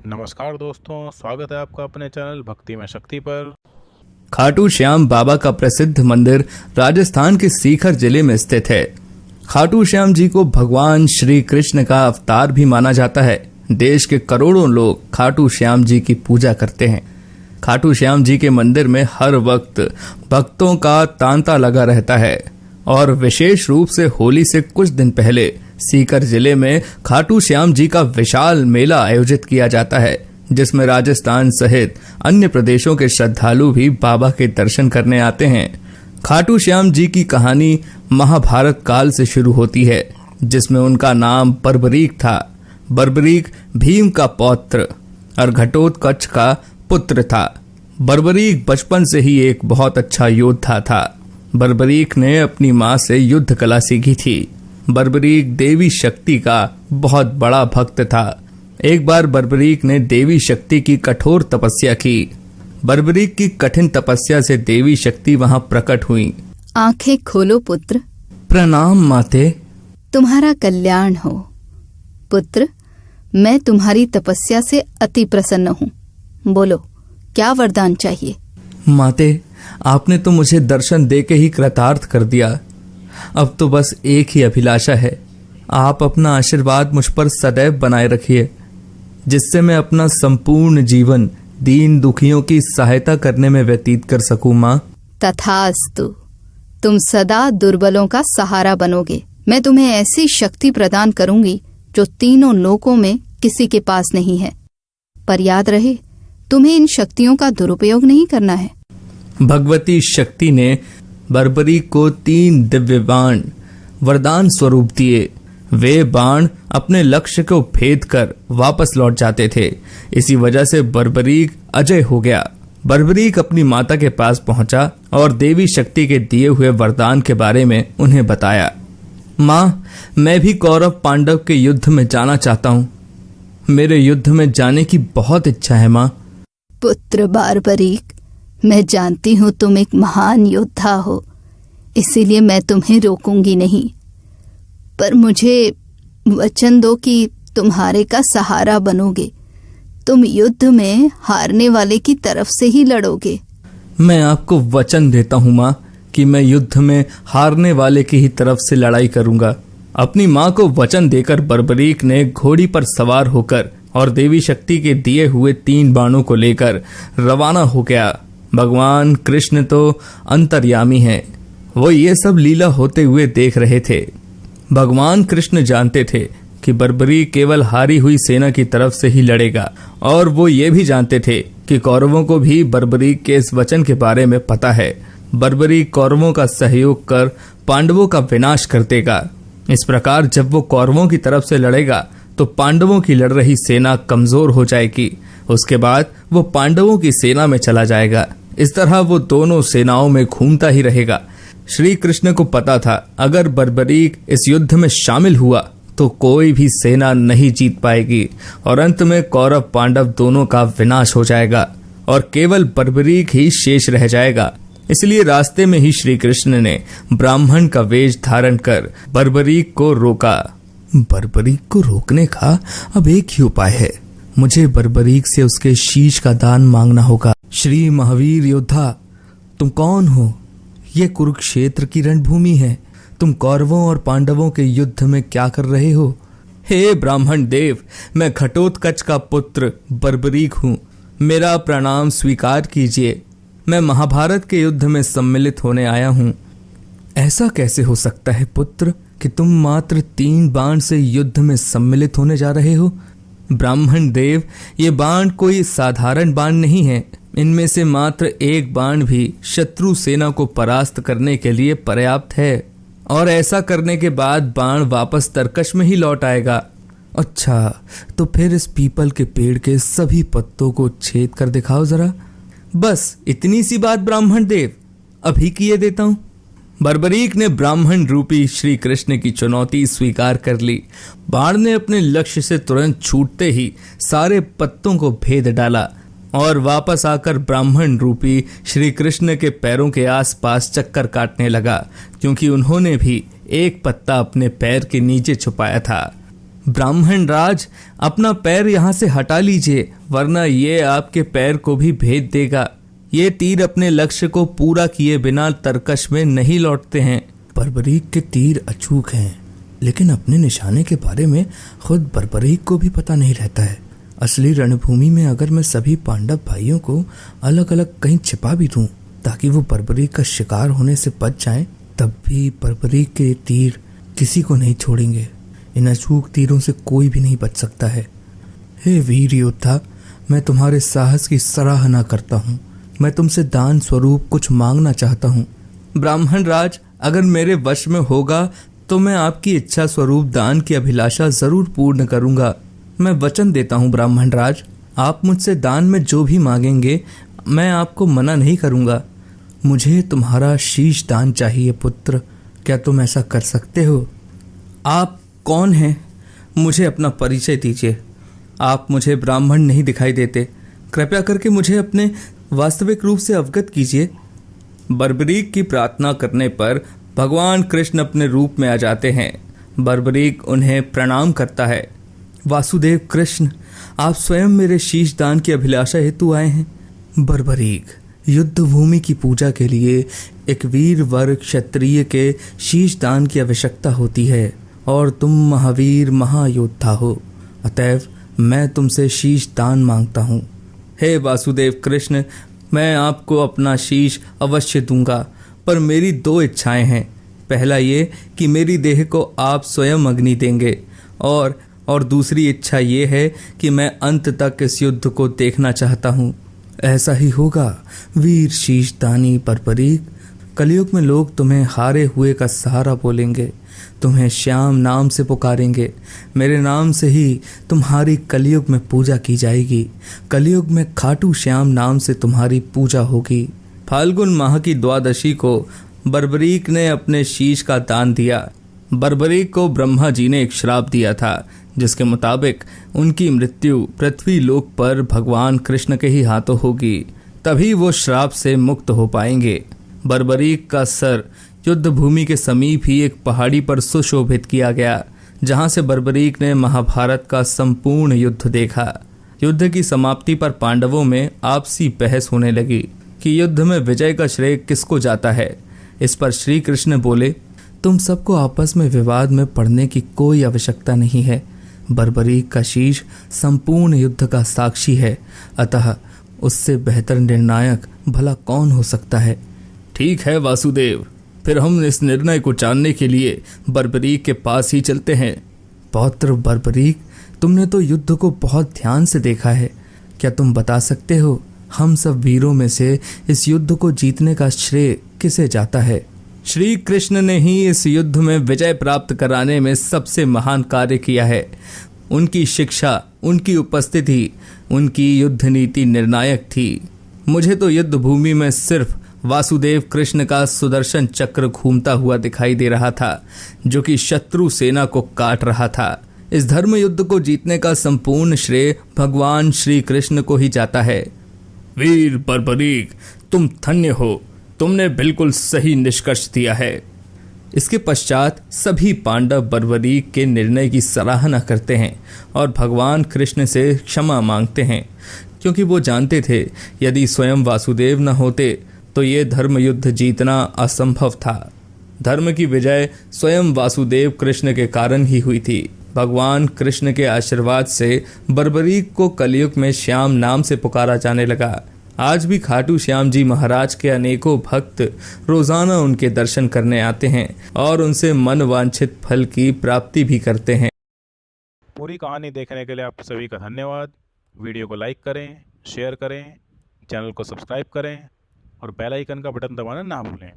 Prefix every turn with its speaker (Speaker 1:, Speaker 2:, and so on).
Speaker 1: नमस्कार दोस्तों, स्वागत है आपका अपने चैनल भक्ति में शक्ति पर।
Speaker 2: खाटू श्याम बाबा का प्रसिद्ध मंदिर राजस्थान के सीकर जिले में स्थित है। खाटू श्याम जी को भगवान श्री कृष्ण का अवतार भी माना जाता है। देश के करोड़ों लोग खाटू श्याम जी की पूजा करते हैं। खाटू श्याम जी के मंदिर में हर वक्त भक्तों का तांता लगा रहता है और विशेष रूप से होली से कुछ दिन पहले सीकर जिले में खाटू श्याम जी का विशाल मेला आयोजित किया जाता है, जिसमें राजस्थान सहित अन्य प्रदेशों के श्रद्धालु भी बाबा के दर्शन करने आते हैं। खाटू श्याम जी की कहानी महाभारत काल से शुरू होती है, जिसमें उनका नाम बर्बरीक था। बर्बरीक भीम का पौत्र और घटोत्कच का पुत्र था। बर्बरीक बचपन से ही एक बहुत अच्छा योद्धा था। बर्बरीक ने अपनी माँ से युद्ध कला सीखी थी। बर्बरीक देवी शक्ति का बहुत बड़ा भक्त था। एक बार बर्बरीक ने देवी शक्ति की कठोर तपस्या की। बर्बरीक की कठिन तपस्या से देवी शक्ति वहां प्रकट हुई।
Speaker 3: आंखें खोलो पुत्र।
Speaker 2: प्रणाम माते।
Speaker 3: तुम्हारा कल्याण हो पुत्र। मैं तुम्हारी तपस्या से अति प्रसन्न हूँ। बोलो, क्या वरदान चाहिए?
Speaker 2: माते, आपने तो मुझे दर्शन देके ही कृतार्थ कर दिया। अब तो बस एक ही अभिलाषा है, आप अपना आशीर्वाद मुझ पर सदैव बनाए रखिए, जिससे मैं अपना संपूर्ण जीवन दीन दुखियों की सहायता करने में व्यतीत कर सकूं। माँ,
Speaker 3: तथास्तु। तुम सदा दुर्बलों का सहारा बनोगे। मैं तुम्हें ऐसी शक्ति प्रदान करूंगी जो तीनों लोकों में किसी के पास नहीं है। पर याद रहे, तुम्हें इन शक्तियों का दुरुपयोग नहीं करना है।
Speaker 2: भगवती शक्ति ने बर्बरीक को 3 दिव्य बाण वरदान स्वरूप दिए। वे बाण अपने लक्ष्य को भेद कर वापस लौट जाते थे। इसी वजह से बर्बरीक अजय हो गया। बर्बरीक अपनी माता के पास पहुंचा और देवी शक्ति के दिए हुए वरदान के बारे में उन्हें बताया। माँ, मैं भी कौरव पांडव के युद्ध में जाना चाहता हूँ। मेरे युद्ध में जाने की बहुत इच्छा है माँ।
Speaker 3: पुत्र बर्बरीक, मैं जानती हूँ तुम एक महान योद्धा हो, इसीलिए मैं तुम्हें रोकूंगी नहीं। पर मुझे वचन दो कि तुम्हारे का सहारा बनोगे। तुम युद्ध में हारने वाले की तरफ से ही लड़ोगे।
Speaker 2: मैं आपको वचन देता हूँ माँ कि मैं युद्ध में हारने वाले की ही तरफ से लड़ाई करूंगा। अपनी माँ को वचन देकर बर्बरीक ने घोड़ी पर सवार होकर और देवी शक्ति के दिए हुए 3 बाणों को लेकर रवाना हो गया। भगवान कृष्ण तो अंतर्यामी हैं, वो ये सब लीला होते हुए देख रहे थे। भगवान कृष्ण जानते थे कि बर्बरीक केवल हारी हुई सेना की तरफ से ही लड़ेगा, और वो ये भी जानते थे कि कौरवों को भी बर्बरीक के इस वचन के बारे में पता है। बर्बरीक कौरवों का सहयोग कर पांडवों का विनाश कर देगा। इस प्रकार जब वो कौरवों की तरफ से लड़ेगा तो पांडवों की लड़ रही सेना कमजोर हो जाएगी। उसके बाद वो पांडवों की सेना में चला जाएगा। इस तरह वो दोनों सेनाओं में घूमता ही रहेगा। श्री कृष्ण को पता था, अगर बर्बरीक इस युद्ध में शामिल हुआ तो कोई भी सेना नहीं जीत पाएगी और अंत में कौरव पांडव दोनों का विनाश हो जाएगा और केवल बर्बरीक ही शेष रह जाएगा। इसलिए रास्ते में ही श्री कृष्ण ने ब्राह्मण का वेश धारण कर बर्बरीक को रोका। बर्बरीक को रोकने का अब एक ही उपाय है, मुझे बर्बरीक से उसके शीश का दान मांगना होगा। श्री महावीर योद्धा, तुम कौन हो? ये कुरुक्षेत्र की रणभूमि है। तुम कौरवों और पांडवों के युद्ध में क्या कर रहे हो? हे ब्राह्मण देव, मैं घटोत्कच का पुत्र बर्बरीक हूँ। मेरा प्रणाम स्वीकार कीजिए। मैं महाभारत के युद्ध में सम्मिलित होने आया हूँ। ऐसा कैसे हो सकता है पुत्र कि तुम मात्र 3 बाण से युद्ध में सम्मिलित होने जा रहे हो? ब्राह्मण देव, ये बाण कोई साधारण बाण नहीं है। इनमें से मात्र एक बाण भी शत्रु सेना को परास्त करने के लिए पर्याप्त है, और ऐसा करने के बाद बाण वापस तरकश में ही लौट आएगा। अच्छा, तो फिर इस पीपल के पेड़ के सभी पत्तों को छेद कर दिखाओ जरा। बस इतनी सी बात ब्राह्मण देव, अभी किए देता हूं। बर्बरीक ने ब्राह्मण रूपी श्री कृष्ण की चुनौती स्वीकार कर ली। बाण ने अपने लक्ष्य से तुरंत छूटते ही सारे पत्तों को भेद डाला और वापस आकर ब्राह्मण रूपी श्री कृष्ण के पैरों के आसपास चक्कर काटने लगा, क्योंकि उन्होंने भी एक पत्ता अपने पैर के नीचे छुपाया था। ब्राह्मण राज, अपना पैर यहाँ से हटा लीजिए, वरना ये आपके पैर को भी भेद देगा। ये तीर अपने लक्ष्य को पूरा किए बिना तरकश में नहीं लौटते हैं। बर्बरीक के तीर अचूक हैं, लेकिन अपने निशाने के बारे में खुद बर्बरीक को भी पता नहीं रहता है। असली रणभूमि में अगर मैं सभी पांडव भाइयों को अलग अलग कहीं छिपा भी दूं ताकि वो बर्बरीक का शिकार होने से बच जाएं, तब भी बर्बरीक के तीर किसी को नहीं छोड़ेंगे। इन अचूक तीरों से कोई भी नहीं बच सकता है। हे वीर योद्धा, मैं तुम्हारे साहस की सराहना करता हूँ। मैं तुमसे दान स्वरूप कुछ मांगना चाहता हूँ। ब्राह्मण राज, अगर मेरे वश में होगा तो मैं आपकी इच्छा स्वरूप दान की अभिलाषा जरूर पूर्ण करूंगा। मैं वचन देता हूँ ब्राह्मण राज, आप मुझसे दान में जो भी मांगेंगे मैं आपको मना नहीं करूंगा। मुझे तुम्हारा शीश दान चाहिए पुत्र, क्या तुम ऐसा कर सकते हो? आप कौन हैं? मुझे अपना परिचय दीजिए। आप मुझे ब्राह्मण नहीं दिखाई देते, कृपया करके मुझे अपने वास्तविक रूप से अवगत कीजिए। बर्बरीक की प्रार्थना करने पर भगवान कृष्ण अपने रूप में आ जाते हैं। बर्बरीक उन्हें प्रणाम करता है। वासुदेव कृष्ण, आप स्वयं मेरे शीश दान की अभिलाषा हेतु आए हैं। बर्बरीक, युद्ध भूमि की पूजा के लिए एक वीर वर क्षत्रिय के शीश दान की आवश्यकता होती है और तुम महावीर महायोद्धा हो, अतएव मैं तुमसे शीश दान मांगता हूँ। हे वासुदेव कृष्ण, मैं आपको अपना शीश अवश्य दूंगा, पर मेरी दो इच्छाएं हैं। पहला ये कि मेरी देह को आप स्वयं अग्नि देंगे, और दूसरी इच्छा ये है कि मैं अंत तक इस युद्ध को देखना चाहता हूँ। ऐसा ही होगा वीर शीशदानी बर्बरीक। कलयुग में लोग तुम्हें हारे हुए का सहारा बोलेंगे, तुम्हें श्याम नाम से पुकारेंगे। मेरे नाम से ही तुम्हारी कलयुग में पूजा की जाएगी। कलयुग में खाटू श्याम नाम से तुम्हारी पूजा होगी। फाल्गुन माह की द्वादशी को बर्बरीक ने अपने शीश का दान दिया। बर्बरीक को ब्रह्मा जी ने एक श्राप दिया था, जिसके मुताबिक उनकी मृत्यु पृथ्वी लोक पर भगवान कृष्ण के ही हाथों होगी, तभी वो श्राप से मुक्त हो पाएंगे। बर्बरीक का सर युद्ध भूमि के समीप ही एक पहाड़ी पर सुशोभित किया गया, जहां से बर्बरीक ने महाभारत का संपूर्ण युद्ध देखा। युद्ध की समाप्ति पर पांडवों में आपसी बहस होने लगी कि युद्ध में विजय का श्रेय किसको जाता है। इस पर श्री कृष्ण बोले, तुम सबको आपस में विवाद में पड़ने की कोई आवश्यकता नहीं है। बर्बरीक का शीश संपूर्ण युद्ध का साक्षी है, अतः उससे बेहतर निर्णायक भला कौन हो सकता है। ठीक है वासुदेव, फिर हम इस निर्णय को जानने के लिए बर्बरीक के पास ही चलते हैं। पौत्र बर्बरीक, तुमने तो युद्ध को बहुत ध्यान से देखा है, क्या तुम बता सकते हो हम सब वीरों में से इस युद्ध को जीतने का श्रेय किसे जाता है? श्री कृष्ण ने ही इस युद्ध में विजय प्राप्त कराने में सबसे महान कार्य किया है। उनकी शिक्षा, उनकी उपस्थिति, उनकी युद्ध नीति निर्णायक थी। मुझे तो युद्ध भूमि में सिर्फ वासुदेव कृष्ण का सुदर्शन चक्र घूमता हुआ दिखाई दे रहा था, जो कि शत्रु सेना को काट रहा था। इस धर्म युद्ध को जीतने का संपूर्ण श्रेय भगवान श्री कृष्ण को ही जाता है। वीर बर्बरीक, तुम धन्य हो, तुमने बिल्कुल सही निष्कर्ष दिया है। इसके पश्चात सभी पांडव बर्बरीक के निर्णय की सराहना करते हैं और भगवान कृष्ण से क्षमा मांगते हैं, क्योंकि वो जानते थे यदि स्वयं वासुदेव न होते तो ये धर्म युद्ध जीतना असंभव था। धर्म की विजय स्वयं वासुदेव कृष्ण के कारण ही हुई थी। भगवान कृष्ण के आशीर्वाद से बर्बरीक को कलयुग में श्याम नाम से पुकारा जाने लगा। आज भी खाटू श्याम जी महाराज के अनेकों भक्त रोजाना उनके दर्शन करने आते हैं और उनसे मन वांछित फल की प्राप्ति भी करते हैं।
Speaker 1: पूरी कहानी देखने के लिए आप सभी का धन्यवाद। वीडियो को लाइक करें, शेयर करें, चैनल को सब्सक्राइब करें और बेल आइकन का बटन दबाना ना भूलें।